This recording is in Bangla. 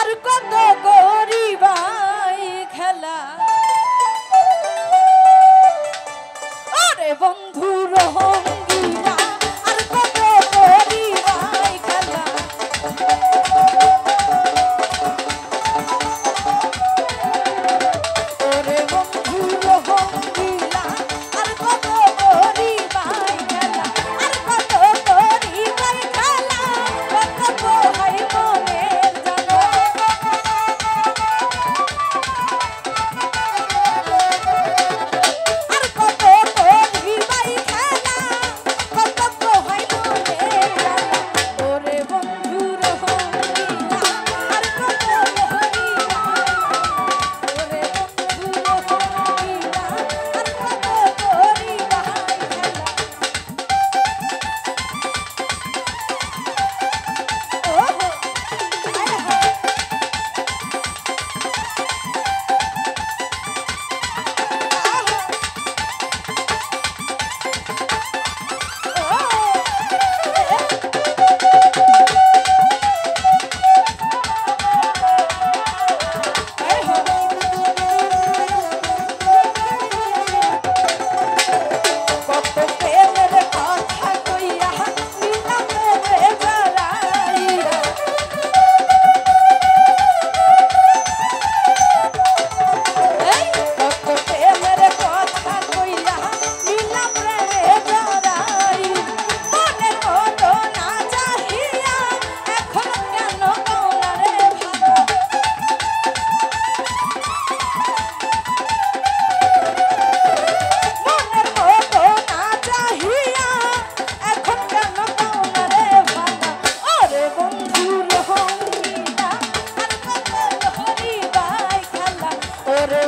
আর কত করিবাই খেলা আরে বন্ধু রঙ্গিলা আর কত করিবাই খেলা ওরে বন্ধু রঙ্গিলা আর কত করিবাই খেলা আর কত করিবাই খেলা কত ভাই মনের জানা আর কত করিবাই খেলা কত ভাই মনের জানা ওরে বন্ধু রঙ্গিলা আর কত করিবাই ওরে বন্ধু রঙ্গিলা আর কত করিবাই খেলা ওহো আয় হায় কত প্রেমের কথা কইয়া নিলাম রে জড়াইয়া কত প্রেমের কথা কইয়া নিলাম রে জড়াই মনের মতো না চাহিয়া এখন কেন কওনা রে ভালো মনের মতো না চাহিয়া এখন কেন কওনা রে ভালো ওরে বন্ধু রঙ্গিলা আর কত হরিবাই খেলা ওরে